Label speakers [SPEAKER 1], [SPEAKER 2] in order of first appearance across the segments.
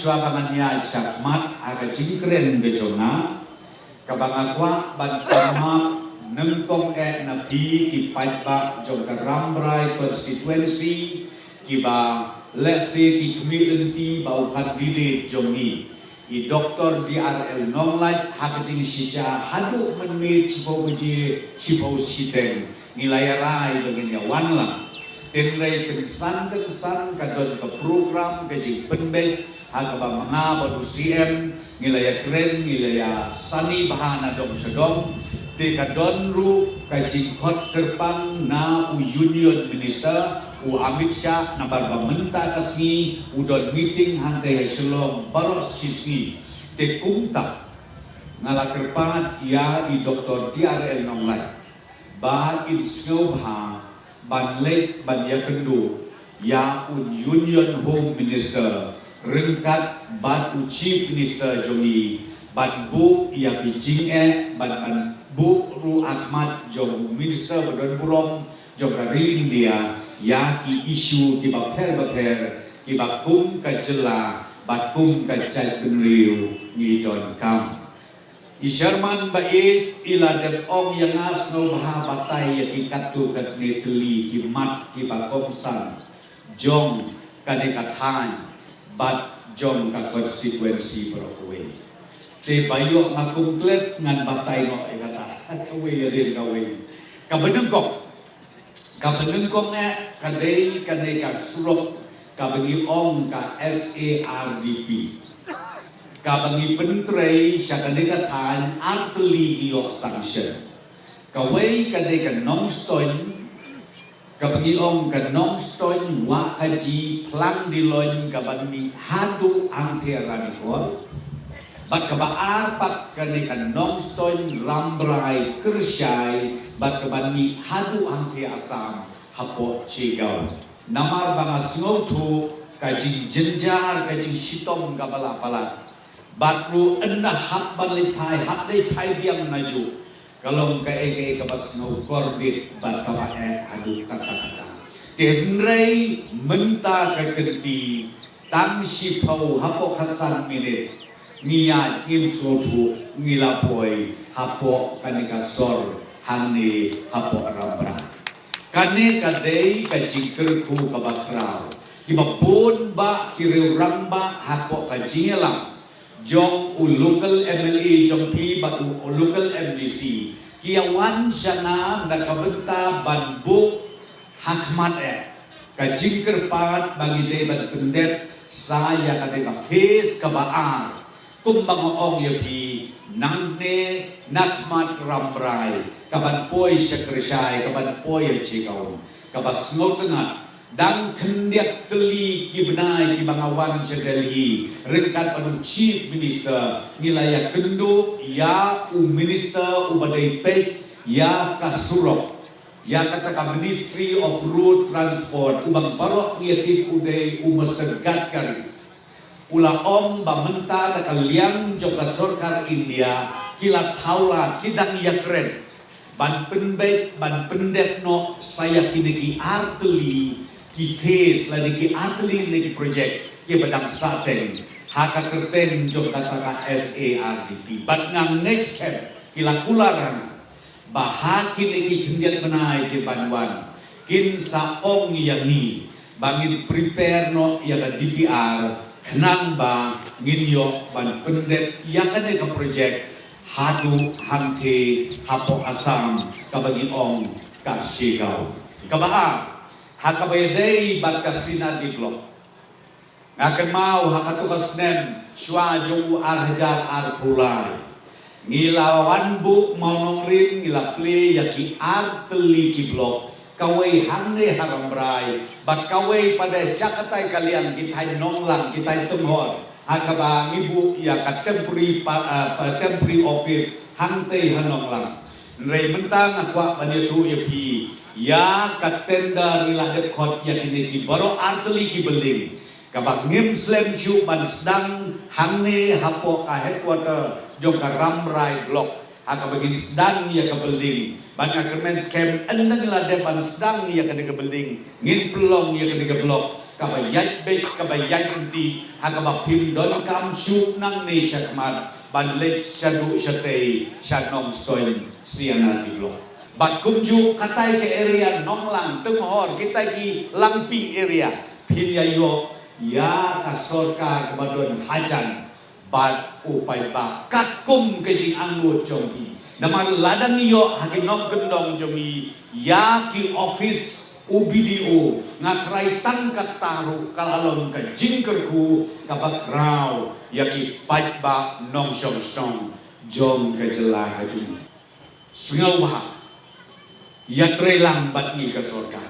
[SPEAKER 1] swabangannya syakmat aga jingkren bejona kabangakwa bansama nengkong napi ki pajba jong Rambrai constituency kiba lesi ki community bau kandidat jongi i Dr. DRL Nonglaj hakating sisya hadu menit sipo puji sipo siteng nilayarai dengan yawan lang tenrai pensan kadon ke program kejing penbek hakaba mga baru CM nilaya keren nilaya sani bahana dong sedong te kadon ru kejing hot terpang na union minister Amit Shah na barbamenta kasi udon meeting hantai selong baros sisi te kumta ngalakerpat ya i Dr. DRL Nonglaj ba in snowha ban lek ban yakendu ya union home minister rengkat ban chief minister jomi ban bu ya bijing ban bu ru Ahmad jong minister badon burong jong ring dia ya ki isu ki baper ki bakum ka jela bakum ka cai penriu ni don kam Isharman baik ila dem ong yang asno baha batai ya ki katu kat neteli ki mat ki bakom san jong kade kathan bat jong ka konstituensi Broadway te bayo ngakum klet ngan batai no e kata kawe ya den kawe ka benengkong kade ka surok ka bagi ong ka SARDP kabangi pentrai syakadeka tan arteli yok sanction kawai kadeka nongstoin kabangi ong ka nongstoin wa haji plan diloin kabangi hadu anteran ko bat kabaar pak kadeka nongstoin Rambrai kersyai bat kabangi hadu ante asam hapo cigau namar bangas ngotu kajing jenjar kajing sitom kabala palat batru enda hak balitai hak litai biang naju kalau ke kabas no korbit bat kabae adu kata-kata tenrei menta keketi tang sipau hapo hasan minit niat im sotu ngilapoi hapo kanika sor hangi hapo Rambrai kane kadei kajingkerku kabakrau kibapun ba kireu ramba hapo kajingelang jong local MLA jong pi ba local MDC kiawan sana nakabenta banbu hakmat kajingker pat bagi deban pendet saya kadeka face kabaar kumbang ong yapi nangne nakmat Rambrai kaban poi sekresai kaban poi cigau kabas ngotengat dan kendiak teli ki benai ki bangawan sedeli rengkat panu chief minister nilaya kendu ya minister ubadai pek ya kasurok ya kata ministry of road transport ubang barok ngiatif udai umasegat kari ula om bamenta kaliang joka sorkar India kila taula kidang ya keren ban penbek ban pendet no saya kini arteli ki face lagi ki atli lagi project ki badang sateng haka kerten jok kata SARDP bat ngang next step kila kularan bahaki lagi kendiat benai ki banwan kin saong yang ni bangin prepare no ya ka DPR kenang ba nginyo ban pendet ya ka ka project hadu hante hapo asam kabagi ong ka sigau kabaa hakabayday bagkasina di blok ngakan mau hakatukas nem sywajo arhajar arpulai ngilawan bu monongrin ngilapli yaki arteli ki blok kawai hangne Rambrai bat kawai pada syakatai kalian kita nonglang kita tenghor hakaba ngibu ya ka temporary office hante hanonglang rei mentang akwa panetu yapi ya katenda nilahir kot ya kini ki baro arteli ki building kabak ngim slem shu ban sedang hangne hapo ka headquarter jong ka Rambrai block haka begini sedang ya ka building banyak kemen scam enda nilade ban sedang ya ka building ngin pelong ya ka block kabayat bet kabayat inti hakabak pim don kam syuk nang ni syakmat banlet syadu syatei syanong stoin siana diglo bat kumju katai ke area nonglang tenghor kita ki langpi area pilyayo ya kasorka kebadon hajan bat upai ba katkum kejing anggut jongki nama ladang iyo hakin nok gendong jongi ya ki office UBDO ngakrai tangkat taru kalalong ka jingkerku kabak raw yaki pait ba nong song song jom ka jelah ka jumi sengau bah ya trelang bat ni ka sorga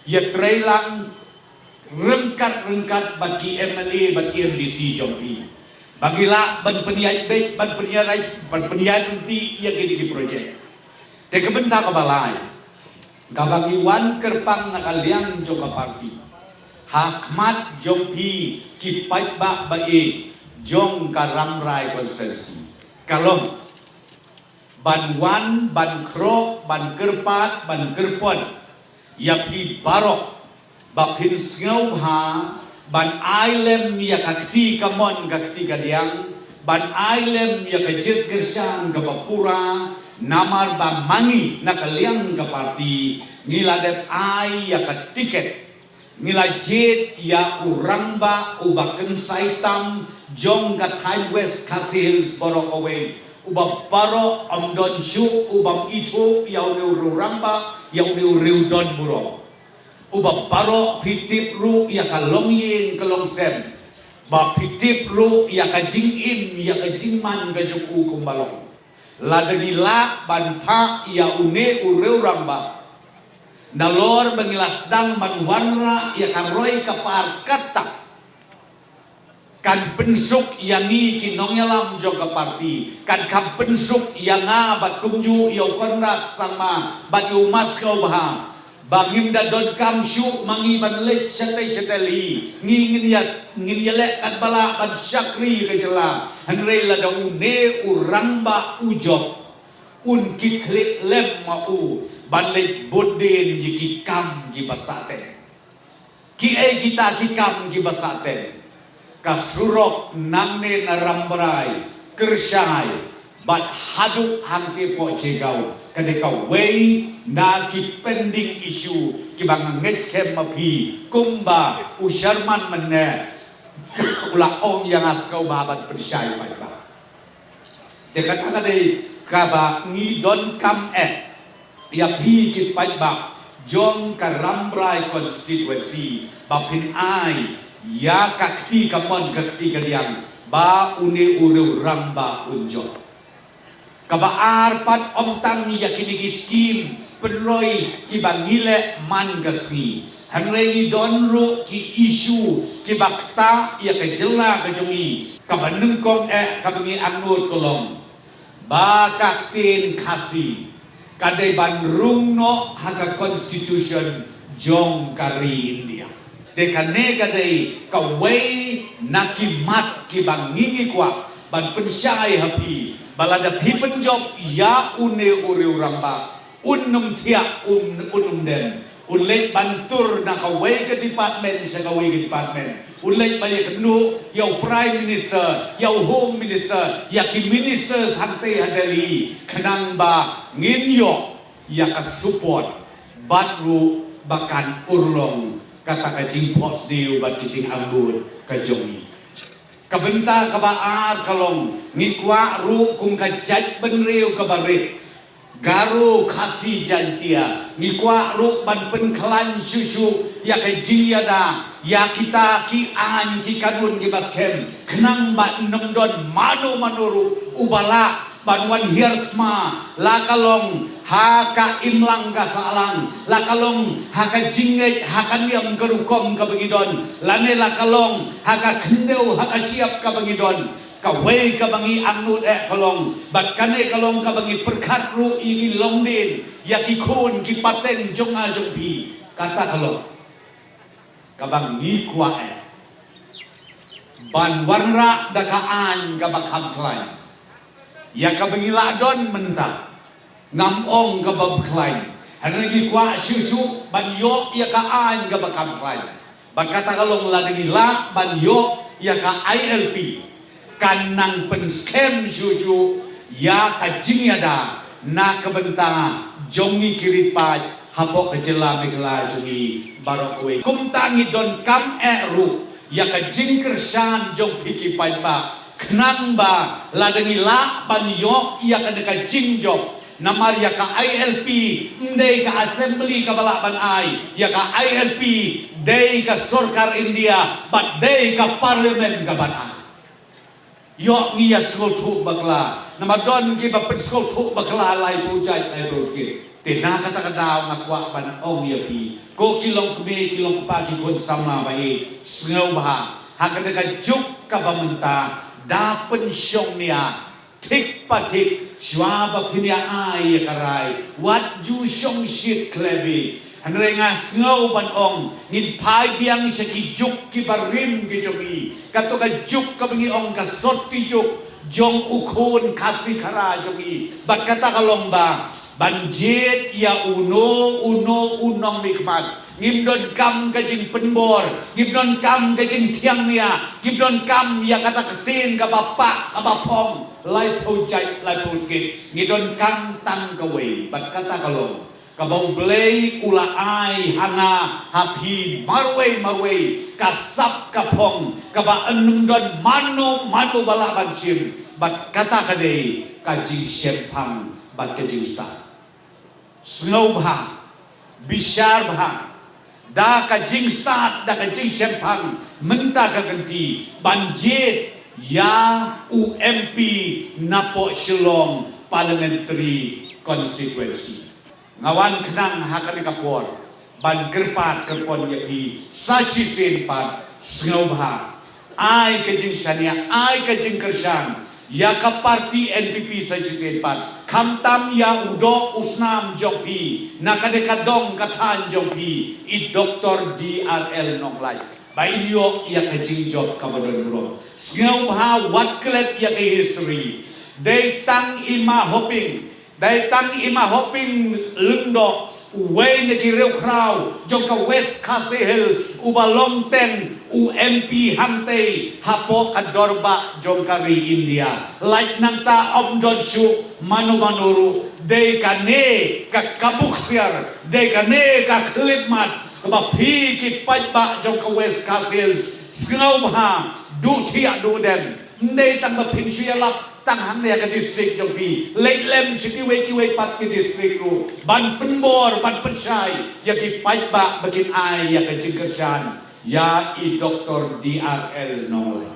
[SPEAKER 1] ya trelang rengkat bagi MLA bagi MDC jompi bagilah ban peniai baik ban peniai nanti yang gini projek te kebentak kabalai kabangiwan kerpang nakaliang joka parti hakmat jompi kipait bak bae jong karamrai konsensi kalong banwan ban krok ban kerpat ban kerpon yapi barok bapin sengau ha ban ailem ya kakti kamon kakti kadiang ban ailem ya kejit kersang kapapura namar ba mangi nakaliang ka parti ngiladep ai ya ka tiket ngilajit ya urang ba ubaken saitam jong ka Time West Hills borok away ubab paro amdon syuk ubab itu ya urang ba ya don burong ubab paro pitip ru ya ka longyin ka longsem ba pitip ru ya ka jingin ya ka jingman ka juku kumbalong ladagila banpa ya une ureu ramba nalor bangilas dang manwanra ya karoy kapar kata kan pensuk yang ni kinong yalam jog parti kan kam pensuk yang bat kumju ya konrak sama bat umas kau bah bangim da don kam syuk mangi banlet setai ngingin yalek kan bala ban syakri ke jela hanre la da une uramba ujok un kiklik lem mau banlet bodin jiki kam gi basaten ki kita ki kam gi basaten kasurok nangne narambrai kersyai bat haduk hangke po cegau kadeka wei na ki pending issue ki bang ngetskem mapi kumba usharman menne ula ong yang askau babat persyai pai ba dekata kadai kaba ngi don kam ya pi ki pai ba jong karambrai constituency bapin ai ya kakti kamon kakti kaliang ba une uru ramba unjo kabaar pat omtang ni yakini skim penroi ki bangile man gasni hanrei donru ki isu ki bakta ya ke jela ke jongi kabandung kong kabangi angur kolong ba kaktin kasi kadai bandrung no haka constitution jong kari India dekane kadai kawai nakimat ki bangingi kwa ban pensyai hapi balada pipen job ya une ure uramba unum tia unum den unlek bantur na kawai ke department sa kawai ke department unlek balik kenu yau prime minister yau home minister ya ki minister hante hadali kenang ba nginyo ya ka support batru bakan urlong kata kajing pos diu bat kicing anggur kajongi kabenta kabaar kalong ngikwa ru kung kajat benriu kabarit garu kasi jantia ngikwa ru ban penklan susu ya kajing yada ya kita ki an ki kanun ki baskem kenang bat nemdon manu manuru ubala banwan hirtma lakalong haka imlang kasalang lakalong haka jingej haka niam kerukom kabangidon lane lakalong haka kendeu haka siap kabangidon kawai kabangi anut kalong bat kane kalong kabangi perkat ru igi longdin yaki kun ki paten jonga jongpi kata kalong kabangi kwa ban warra dakaan kabakam klain ya kabangila don mentah ngamong kabab klain hanagi kwa susu ban yok ya kaan kabakam klain Berkata kalau meladeni lak banyo ya ka ILP kanang penskem juju ya ka jingyada na kebenta jongi kiripat hapok kejela megla jongi barokwe kumtangi don kam ru ya ka jingkersan jong piki pa kenang ba ladeni lak banyo ya ka deka jingjok namar ya ka ILP ndai ka assembly ka balaban ai ya ka ILP dai ka sarkar India but dai ka parlimen ka ban yo ngiya skol thu bakla namadon ki ba skol thu bakla lai pujai lai roski tena kata kadau ngakwa ban ong ya pi ko kilong kme kilong pa ki kon sama bai sngau ba hakada ka juk ka bamenta da pensyong nia tik patik shwaba pinya ai karai wat ju shong shit klebi Hanrenga ngau ban ong ngin pai biang seki juk ki barim ki jogi kato ka juk ka bengi ong ka sot ti juk jong ukun kasi kara jogi bat kata kalomba banjit ya uno unong mikmat ngimdon kam ka jing penbor ngimdon kam ka jing tiang nia ngimdon kam ya kata ketin ka bapak ka bapong lai pojai lai pojkit ngidon kam tang ka wei bat kata kalom kabau belai ula ai hana hapi marway kasap kapong kaba enum don mano bala bansim bat kata kade kajing sempang bat kajing sta snow bha bishar bha da kajing sta da kajing sempang menta kaganti banjit ya UMP Napo Shillong Parliamentary Constituency ngawan kenang hakani kapor ban kerpat kerpon yapi sasi senpat snobha ai kajing sania ai kajing kersan ya ka parti NPP sasi senpat kamtam ya udo usnam jopi nakadekadong kathan jopi I Dr. DRL Nonglai bayo ya kajing job kabadon bro snobha what klet ya history they tang ima hoping Dai tang ima hoping lundo uwe ne kireu krau joka West Khasi Hills ubalong ten UMP hante hapo kadorba jongkari India like nangta omdon su manuru de kane ka kabuksiar de kane ka klipmat ba phi ki pajba joka West Khasi Hills sngau ha du thia du den ndei tang ba phin sualap tang hang ne ka district jopi leitlem city weki pat ki district ru ban penbor ban pensai ya ki pajba bagin ai ya ka jingkersan ya I Dr. DRL Nolai